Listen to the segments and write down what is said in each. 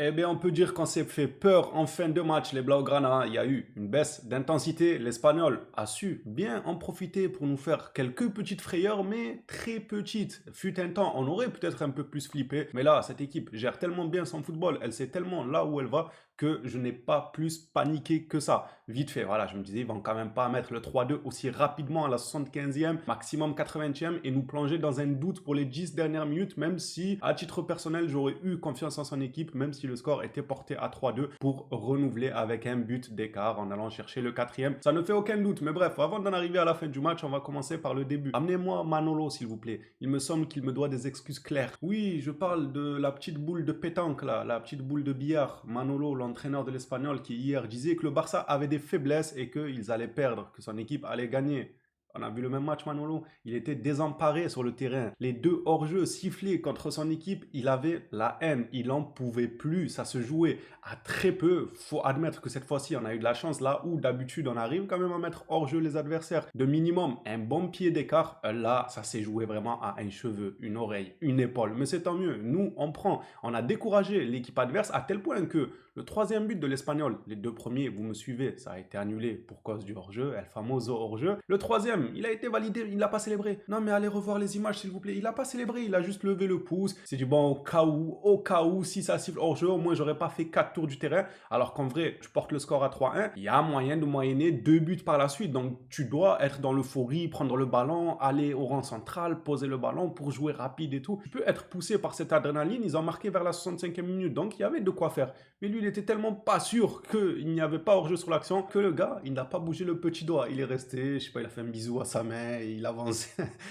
Eh bien, on peut dire qu'on s'est fait peur en fin de match. Les Blaugrana, il y a eu une baisse d'intensité. L'Espagnol a su bien en profiter pour nous faire quelques petites frayeurs, mais très petites. Fut un temps, on aurait peut-être un peu plus flippé. Mais là, cette équipe gère tellement bien son football, elle sait tellement là où elle va, que je n'ai pas plus paniqué que ça. Vite fait, voilà, je me disais, ils vont quand même pas mettre le 3-2 aussi rapidement à la 75e, maximum 80e, et nous plonger dans un doute pour les 10 dernières minutes, même si, à titre personnel, j'aurais eu confiance en son équipe, même si le score était porté à 3-2 pour renouveler avec un but d'écart en allant chercher le quatrième. Ça ne fait aucun doute, mais bref, avant d'en arriver à la fin du match, on va commencer par le début. Amenez-moi Manolo, s'il vous plaît. Il me semble qu'il me doit des excuses claires. Oui, je parle de la petite boule de pétanque, là, la petite boule de billard. Manolo, l'entraîneur de l'Espagnol, qui hier disait que le Barça avait des faiblesses et qu'ils allaient perdre, que son équipe allait gagner. On a vu le même match, Manolo. Il était désemparé sur le terrain. Les deux hors-jeu sifflés contre son équipe, il avait la haine. Il n'en pouvait plus. Ça se jouait à très peu. Faut admettre que cette fois-ci, on a eu de la chance là où d'habitude, on arrive quand même à mettre hors-jeu les adversaires. De minimum, un bon pied d'écart. Là, ça s'est joué vraiment à un cheveu, une oreille, une épaule. Mais c'est tant mieux. Nous, on prend. On a découragé l'équipe adverse à tel point que le troisième but de l'Espagnol, les deux premiers, vous me suivez, ça a été annulé pour cause du hors-jeu, El Famoso hors-jeu. Le troisième, il a été validé, il n'a pas célébré. Non mais allez revoir les images s'il vous plaît. Il n'a pas célébré, il a juste levé le pouce. C'est du bon au cas où, si ça siffle hors-jeu, au moins j'aurais pas fait 4 tours du terrain. Alors qu'en vrai, tu portes le score à 3-1, il y a moyen de moyenner 2 buts par la suite. Donc tu dois être dans l'euphorie, prendre le ballon, aller au rang central, poser le ballon pour jouer rapide et tout. Tu peux être poussé par cette adrénaline, ils ont marqué vers la 65e minute, donc il y avait de quoi faire. Mais lui, il était tellement pas sûr qu'il n'y avait pas hors-jeu sur l'action que le gars, il n'a pas bougé le petit doigt. Il est resté, je sais pas, il a fait un bisou à sa main et il avance.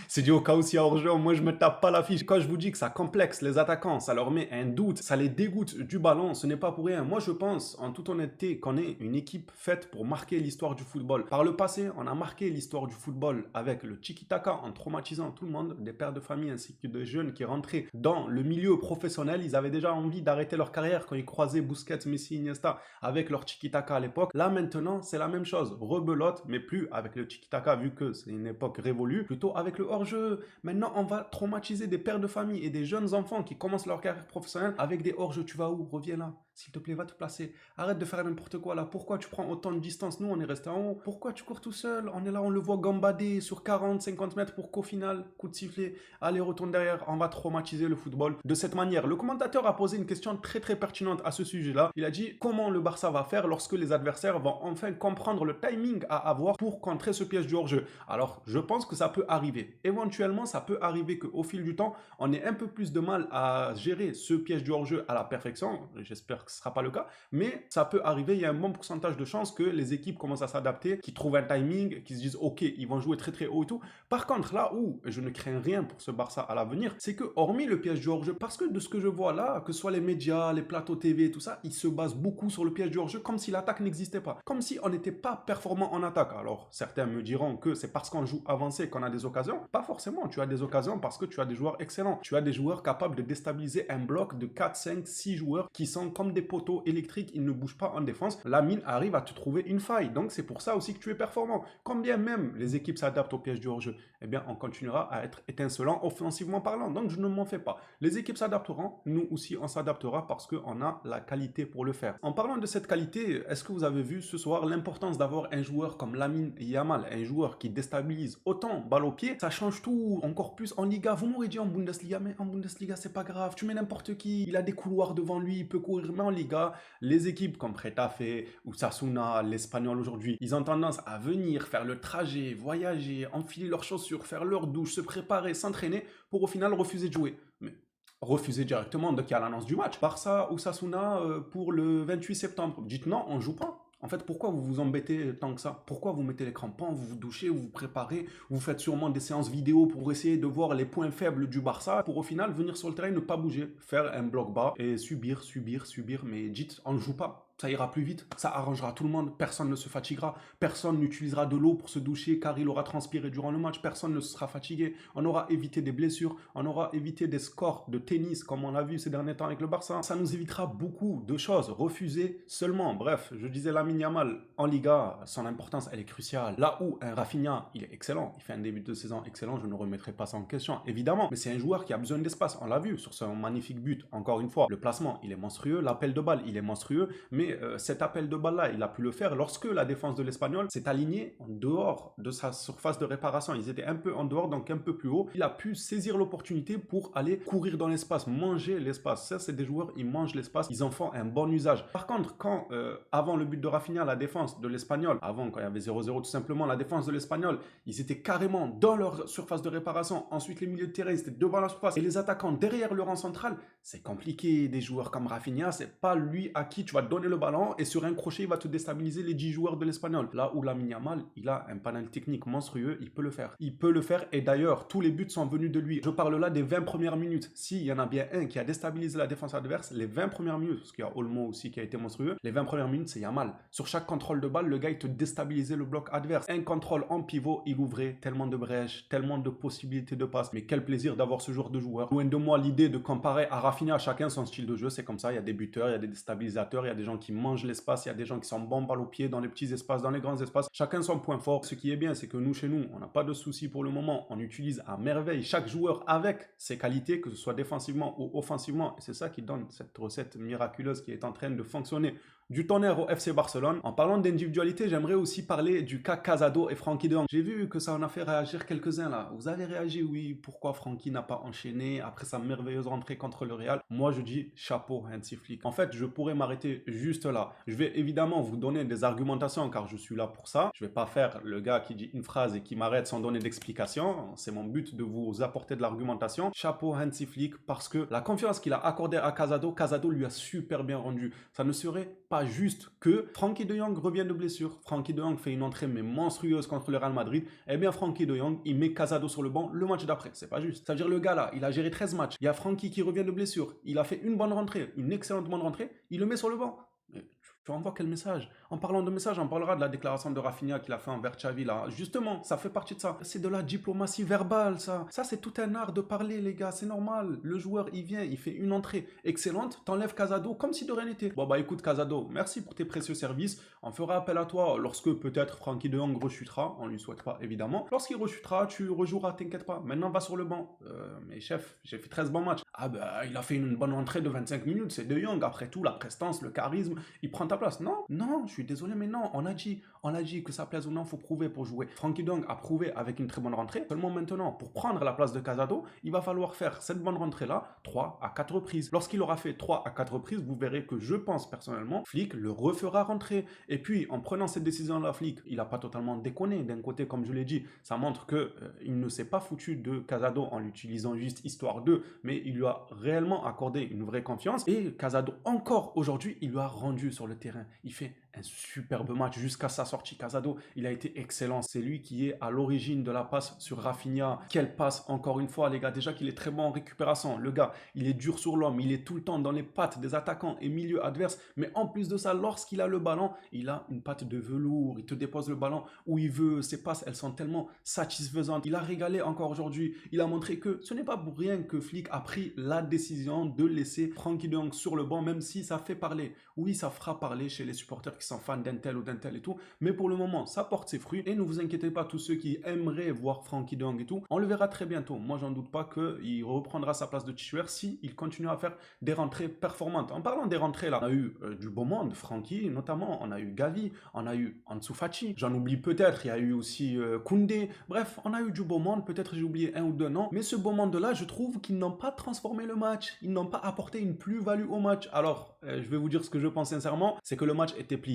C'est dit au cas où s'il y a hors-jeu, moi je me tape pas la fiche. Quand je vous dis que ça complexe les attaquants, ça leur met un doute, ça les dégoûte du ballon, ce n'est pas pour rien. Moi je pense, en toute honnêteté, qu'on est une équipe faite pour marquer l'histoire du football. Par le passé, on a marqué l'histoire du football avec le tiki-taka en traumatisant tout le monde, des pères de famille ainsi que des jeunes qui rentraient dans le milieu professionnel. Ils avaient déjà envie d'arrêter leur carrière quand ils croisaient Busquets, Messi, Iniesta avec leur tiki-taka à l'époque. Là maintenant, c'est la même chose. Rebelote, mais plus avec le tiki-taka vu que c'est une époque révolue, plutôt avec le hors-jeu. Maintenant, on va traumatiser des pères de famille et des jeunes enfants qui commencent leur carrière professionnelle avec des hors-jeux. Tu vas où? Reviens là. S'il te plaît, va te placer. Arrête de faire n'importe quoi là. Pourquoi tu prends autant de distance? Nous, on est resté en haut. Pourquoi tu cours tout seul? On est là, on le voit gambader sur 40, 50 mètres pour qu'au final, coup de sifflet, allez, retourne derrière. On va traumatiser le football de cette manière. Le commentateur a posé une question très très pertinente à ce sujet-là. Il a dit comment le Barça va faire lorsque les adversaires vont enfin comprendre le timing à avoir pour contrer ce piège du hors-jeu. Alors, je pense que ça peut arriver. Éventuellement, ça peut arriver qu'au fil du temps, on ait un peu plus de mal à gérer ce piège du hors-jeu à la perfection. J'espère que ce ne sera pas le cas. Mais ça peut arriver. Il y a un bon pourcentage de chances que les équipes commencent à s'adapter, qu'ils trouvent un timing, qu'ils se disent OK, ils vont jouer très très haut et tout. Par contre, là où je ne crains rien pour ce Barça à l'avenir, c'est que hormis le piège du hors-jeu, parce que de ce que je vois là, que ce soit les médias, les plateaux TV et tout ça, ils se basent beaucoup sur le piège du hors-jeu comme si l'attaque n'existait pas. Comme si on n'était pas performant en attaque. Alors, certains me diront que c'est parce qu'on joue avancé qu'on a des occasions. Pas forcément. Tu as des occasions parce que tu as des joueurs excellents. Tu as des joueurs capables de déstabiliser un bloc de 4, 5, 6 joueurs qui sont comme des poteaux électriques. Ils ne bougent pas en défense. La mine arrive à te trouver une faille. Donc, c'est pour ça aussi que tu es performant. Quand bien même les équipes s'adaptent au piège du hors-jeu, eh bien, on continuera à être étincelant offensivement parlant. Donc, je ne m'en fais pas. Les équipes s'adapteront. Nous aussi, on s'adaptera parce qu'on a la qualité pour le faire. En parlant de cette qualité, est-ce que vous avez vu ce soir l'importance d'avoir un joueur comme Lamine Yamal, un joueur qui déstabilise autant balle au pied? Ça change tout, encore plus en Liga. Vous m'aurez dit en Bundesliga, mais en Bundesliga, c'est pas grave. Tu mets n'importe qui, il a des couloirs devant lui, il peut courir. Mais en Liga, les équipes comme Retafe ou Sasuna, l'Espagnol aujourd'hui, ils ont tendance à venir faire le trajet, voyager, enfiler leurs chaussures, faire leur douche, se préparer, s'entraîner pour au final refuser de jouer. Mais refuser directement dès qu'il y a l'annonce du match. Barça ou Sasuna pour le 28 septembre. Dites non, on joue pas. En fait, pourquoi vous vous embêtez tant que ça? Pourquoi vous mettez les crampons, vous vous douchez, vous vous préparez, vous faites sûrement des séances vidéo pour essayer de voir les points faibles du Barça, pour au final venir sur le terrain et ne pas bouger, faire un bloc bas et subir, mais dites, on ne joue pas. ça ira plus vite, ça arrangera tout le monde, personne ne se fatiguera, personne n'utilisera de l'eau pour se doucher car il aura transpiré durant le match, personne ne sera fatigué, on aura évité des blessures, on aura évité des scores de tennis comme on a vu ces derniers temps avec le Barça. Ça nous évitera beaucoup de choses, refuser seulement. Bref, je disais Lamine Yamal en Liga, son importance elle est cruciale. Là où un Rafinha, il est excellent, il fait un début de saison excellent, je ne remettrai pas ça en question, évidemment, mais c'est un joueur qui a besoin d'espace, on l'a vu sur son magnifique but, encore une fois, le placement il est monstrueux, l'appel de balle il est monstrueux, mais cet appel de balle-là, il a pu le faire lorsque la défense de l'Espagnol s'est alignée en dehors de sa surface de réparation. Ils étaient un peu en dehors, donc un peu plus haut. Il a pu saisir l'opportunité pour aller courir dans l'espace, manger l'espace. Ça, c'est des joueurs, ils mangent l'espace, ils en font un bon usage. Par contre, quand, avant le but de Rafinha, la défense de l'Espagnol, avant quand il y avait 0-0 tout simplement, la défense de l'Espagnol, ils étaient carrément dans leur surface de réparation. Ensuite, les milieux de terrain, ils étaient devant la surface. Et les attaquants derrière le rang central, c'est compliqué. Des joueurs comme Rafinha, c'est pas lui à qui tu vas donner le ballon et sur un crochet, il va te déstabiliser les 10 joueurs de l'Espagnol. Là où Lamine Yamal, il a un panel technique monstrueux, il peut le faire. Il peut le faire et d'ailleurs, tous les buts sont venus de lui. Je parle là des 20 premières minutes. S'il y en a bien un qui a déstabilisé la défense adverse, les 20 premières minutes, parce qu'il y a Olmo aussi qui a été monstrueux, les 20 premières minutes, c'est Yamal. Sur chaque contrôle de balle, le gars, il te déstabilisait le bloc adverse. Un contrôle en pivot, il ouvrait tellement de brèches, tellement de possibilités de passes. Mais quel plaisir d'avoir ce genre de joueur. Loin de moi l'idée de comparer à Rafinha, chacun son style de jeu, c'est comme ça. Il y a des buteurs, il y a des déstabilisateurs, il y a des gens qui mangent l'espace, il y a des gens qui sont bons balle au pied dans les petits espaces, dans les grands espaces. Chacun son point fort. Ce qui est bien, c'est que nous, chez nous, on n'a pas de soucis pour le moment. On utilise à merveille chaque joueur avec ses qualités, que ce soit défensivement ou offensivement. Et c'est ça qui donne cette recette miraculeuse qui est en train de fonctionner. Du tonnerre au FC Barcelone. En parlant d'individualité, j'aimerais aussi parler du cas Casado et Frenkie de Jong. J'ai vu que ça en a fait réagir quelques-uns là. Vous avez réagi, oui, pourquoi Frenkie n'a pas enchaîné après sa merveilleuse rentrée contre le Real. Moi, je dis chapeau Hansi Flick. En fait, je pourrais m'arrêter juste là. Je vais évidemment vous donner des argumentations car je suis là pour ça. Je vais pas faire le gars qui dit une phrase et qui m'arrête sans donner d'explication. C'est mon but de vous apporter de l'argumentation. Chapeau Hansi Flick parce que la confiance qu'il a accordée à Casado, Casado lui a super bien rendu. Ça ne serait pas juste que Frenkie de Jong revient de blessure. Frenkie de Jong fait une entrée mais monstrueuse contre le Real Madrid. Eh bien, Frenkie de Jong, il met Casado sur le banc le match d'après. C'est pas juste. Ça veut dire le gars là, il a géré 13 matchs. Il y a Frenkie qui revient de blessure. Il a fait une bonne rentrée, une excellente bonne rentrée. Il le met sur le banc. Mais tu envoies quel message? En parlant de message, on parlera de la déclaration de Rafinha qu'il a fait envers Xavi là. Justement, ça fait partie de ça. C'est de la diplomatie verbale, ça. Ça, c'est tout un art de parler, les gars. C'est normal. Le joueur, il vient, il fait une entrée excellente. T'enlèves Casado comme si de rien n'était. Bon, bah écoute, Casado, merci pour tes précieux services. On fera appel à toi lorsque peut-être Frenkie de Jong rechutera. On lui souhaite pas, évidemment. Lorsqu'il rechutera, tu rejoueras, t'inquiète pas. Maintenant, va sur le banc. Mais chef, j'ai fait 13 bons matchs. Ah bah, il a fait une bonne entrée de 25 minutes. C'est De Jong. Après tout, la prestance, le charisme, il prend ta place. Non, non, je suis désolé, mais non, on a dit que ça plaise ou non, faut prouver pour jouer. Frenkie de Jong a prouvé avec une très bonne rentrée. Seulement maintenant, pour prendre la place de Casado, il va falloir faire cette bonne rentrée-là 3 à 4 reprises. Lorsqu'il aura fait 3 à 4 reprises, vous verrez que je pense personnellement, Flick le refera rentrer. Et puis, en prenant cette décision-là, Flick, il n'a pas totalement déconné. D'un côté, comme je l'ai dit, ça montre que il ne s'est pas foutu de Casado en l'utilisant juste histoire d'eux, mais il lui a réellement accordé une vraie confiance. Et Casado, encore aujourd'hui, il lui a rendu sur le terrain. Il fait un superbe match jusqu'à sa sortie. Casado, il a été excellent. C'est lui qui est à l'origine de la passe sur Rafinha. Quelle passe, encore une fois, les gars. Déjà qu'il est très bon en récupération. Le gars, il est dur sur l'homme. Il est tout le temps dans les pattes des attaquants et milieux adverses. Mais en plus de ça, lorsqu'il a le ballon, il a une patte de velours. Il te dépose le ballon où il veut. Ses passes, elles sont tellement satisfaisantes. Il a régalé encore aujourd'hui. Il a montré que ce n'est pas pour rien que Flick a pris la décision de laisser Frenkie de Jong sur le banc, même si ça fait parler. Oui, ça fera parler chez les supporters qui sont fans d'un tel ou d'un tel et tout, mais pour le moment, ça porte ses fruits et ne vous inquiétez pas, tous ceux qui aimeraient voir Frenkie de Jong et tout, on le verra très bientôt. Moi, j'en doute pas qu'il reprendra sa place de titulaire si il continue à faire des rentrées performantes. En parlant des rentrées, là, on a eu du beau monde, Frenkie notamment, on a eu Gavi, on a eu Ansu Fati, j'en oublie peut-être, il y a eu aussi Koundé, bref, on a eu du beau monde, peut-être j'ai oublié un ou deux noms, mais ce beau monde-là, je trouve qu'ils n'ont pas transformé le match, ils n'ont pas apporté une plus-value au match. Alors, je vais vous dire ce que je pense sincèrement, c'est que le match était plié.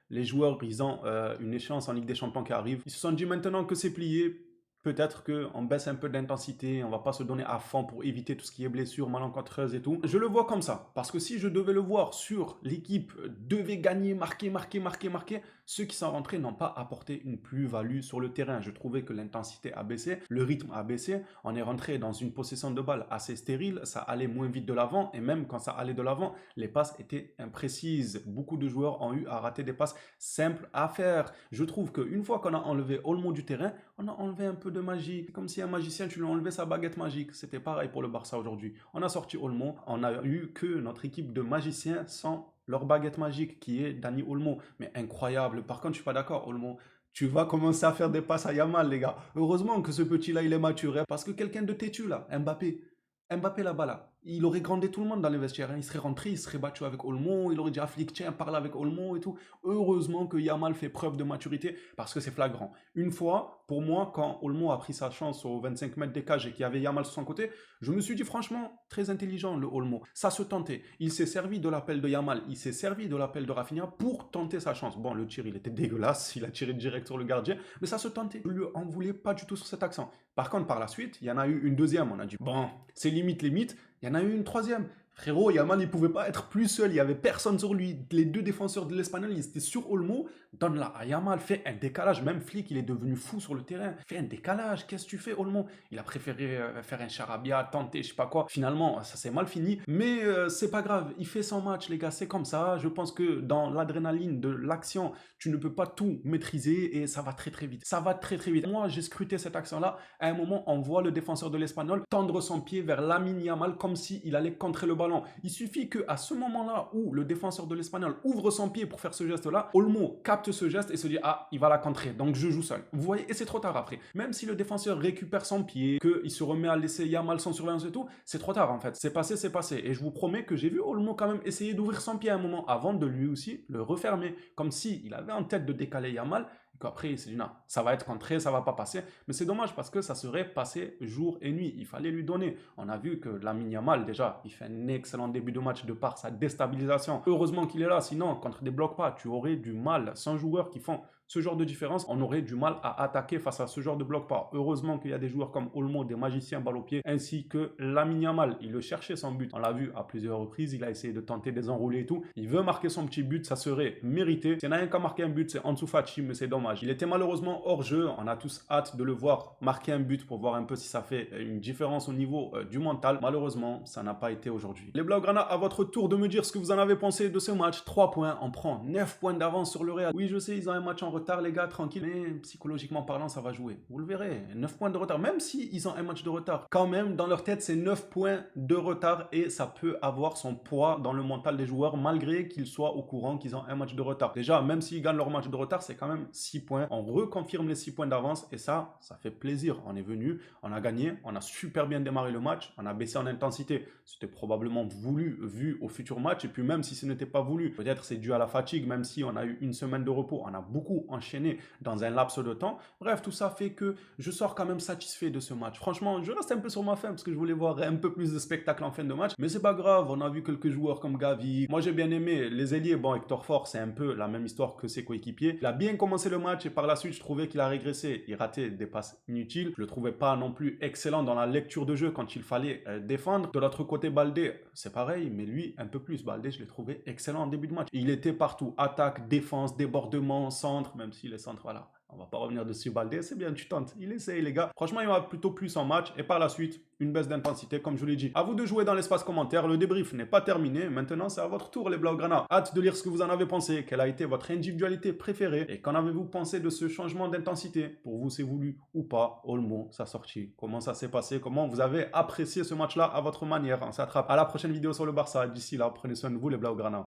Les joueurs, ils ont une échéance en Ligue des Champions qui arrive. Ils se sont dit maintenant que c'est plié, Peut-être qu'on baisse un peu d'intensité, on va pas se donner à fond pour éviter tout ce qui est blessure malencontreuse et tout. Je le vois comme ça. Parce que si je devais le voir sur l'équipe devait gagner, marquer, marquer, marquer, marquer, ceux qui sont rentrés n'ont pas apporté une plus-value sur le terrain. Je trouvais que l'intensité a baissé, le rythme a baissé. On est rentré dans une possession de balle assez stérile, ça allait moins vite de l'avant. Et même quand ça allait de l'avant, les passes étaient imprécises. Beaucoup de joueurs ont eu à rater des passes simples à faire. Je trouve qu'une fois qu'on a enlevé Olmo du terrain, on a enlevé un peu de magie. C'est comme si un magicien, tu lui as enlevé sa baguette magique. C'était pareil pour le Barça aujourd'hui. On a sorti Olmo, on a eu que notre équipe de magiciens sans leur baguette magique qui est Dani Olmo. Mais incroyable. Par contre, je suis pas d'accord, Olmo. Tu vas commencer à faire des passes à Yamal, les gars. Heureusement que ce petit-là, il est mature. Hein, parce que quelqu'un de têtu, là, Mbappé là-bas, là, il aurait grondé tout le monde dans les vestiaires. Hein. Il serait rentré, il serait battu avec Olmo, il aurait dit à Flick, tiens, parle avec Olmo et tout. Heureusement que Yamal fait preuve de maturité parce que c'est flagrant. Une fois, pour moi, quand Olmo a pris sa chance aux 25 mètres des cages et qu'il y avait Yamal sur son côté, je me suis dit franchement, très intelligent le Olmo. Ça se tentait. Il s'est servi de l'appel de Yamal, il s'est servi de l'appel de Rafinha pour tenter sa chance. Bon, le tir, il était dégueulasse, il a tiré direct sur le gardien, mais ça se tentait. Je lui en voulais pas du tout sur cet accent. Par contre, par la suite, il y en a eu une deuxième. On a dit, bon, c'est limite, limite. Il y en a eu une troisième. Frérot, Yamal, il pouvait pas être plus seul. Il y avait personne sur lui. Les deux défenseurs de l'Espagnol, ils étaient sur Olmo. Donne-la à Yamal. Fais un décalage. Même Flick, il est devenu fou sur le terrain. Fais un décalage. Qu'est-ce que tu fais, Olmo? Il a préféré faire un charabia, tenter, je sais pas quoi. Finalement, ça s'est mal fini. Mais c'est pas grave. Il fait son match, les gars. C'est comme ça. Je pense que dans l'adrénaline de l'action, tu ne peux pas tout maîtriser et ça va très très vite. Ça va très très vite. Moi, j'ai scruté cette action-là. À un moment, on voit le défenseur de l'Espagnol tendre son pied vers Lamine Yamal comme s'il allait contrer le ballon. Il suffit qu'à ce moment-là où le défenseur de l'Espagnol ouvre son pied pour faire ce geste-là, Olmo capte ce geste et se dit ah, il va la contrer, donc je joue seul. Vous voyez, et c'est trop tard après. Même si le défenseur récupère son pied, qu'il se remet à laisser Yamal sans surveillance et tout, c'est trop tard en fait. C'est passé, c'est passé. Et je vous promets que j'ai vu Olmo quand même essayer d'ouvrir son pied à un moment avant de lui aussi le refermer, comme s'il avait en tête de décaler Yamal. Après, il s'est dit non, ça va être contré, ça va pas passer. Mais c'est dommage parce que ça serait passé jour et nuit. Il fallait lui donner. On a vu que Lamine Yamal, déjà, il fait un excellent début de match de par sa déstabilisation. Heureusement qu'il est là, sinon, contre des blocs pas, tu aurais du mal. 100 joueurs qui font ce genre de différence, on aurait du mal à attaquer face à ce genre de bloc pas. Heureusement qu'il y a des joueurs comme Olmo, des magiciens balle au pied, ainsi que Lamine Yamal. Il le cherchait son but. On l'a vu à plusieurs reprises. Il a essayé de tenter des enroulés et tout. Il veut marquer son petit but, ça serait mérité. S'il y en a un qui a marqué un but, c'est Ansu Fati, mais c'est dommage. Il était malheureusement hors jeu. On a tous hâte de le voir marquer un but pour voir un peu si ça fait une différence au niveau du mental. Malheureusement, ça n'a pas été aujourd'hui. Les Blaugrana, à votre tour de me dire ce que vous en avez pensé de ce match. 3 points, on prend 9 points d'avance sur le Real. Oui, je sais, ils ont un match en retard, les gars, tranquille, mais psychologiquement parlant, ça va jouer. Vous le verrez, 9 points de retard, même si ils ont un match de retard. Quand même, dans leur tête, c'est 9 points de retard et ça peut avoir son poids dans le mental des joueurs, malgré qu'ils soient au courant qu'ils ont un match de retard. Déjà, même s'ils gagnent leur match de retard, c'est quand même 6 points. On reconfirme les 6 points d'avance et ça fait plaisir. On est venu, on a gagné, on a super bien démarré le match, on a baissé en intensité. C'était probablement voulu vu au futur match et puis même si ce n'était pas voulu, peut-être c'est dû à la fatigue, même si on a eu une semaine de repos, on a beaucoup enchaîné dans un laps de temps. Bref, tout ça fait que je sors quand même satisfait de ce match. Franchement, je reste un peu sur ma faim parce que je voulais voir un peu plus de spectacle en fin de match, mais c'est pas grave, on a vu quelques joueurs comme Gavi. Moi, j'ai bien aimé les ailiers. Bon, Hector Fort, c'est un peu la même histoire que ses coéquipiers. Il a bien commencé le match et par la suite, je trouvais qu'il a régressé. Il ratait des passes inutiles. Je le trouvais pas non plus excellent dans la lecture de jeu quand il fallait défendre. De l'autre côté, Baldé, c'est pareil, mais lui, un peu plus. Baldé, je l'ai trouvé excellent en début de match. Il était partout. Attaque, défense, débordement, centre, même si les centres, voilà. On va pas revenir dessus, Baldé, c'est bien, tu tentes. Il essaye, les gars. Franchement, il m'a plutôt plu son match. Et par la suite, une baisse d'intensité, comme je vous l'ai dit. À vous de jouer dans l'espace commentaire. Le débrief n'est pas terminé. Maintenant, c'est à votre tour, les Blaugrana. Hâte de lire ce que vous en avez pensé. Quelle a été votre individualité préférée? Et qu'en avez-vous pensé de ce changement d'intensité? Pour vous, c'est voulu ou pas? Olmo, sa sortie. Comment ça s'est passé? Comment vous avez apprécié ce match-là à votre manière? On s'attrape à la prochaine vidéo sur le Barça. D'ici là, prenez soin de vous, les Blaugrana.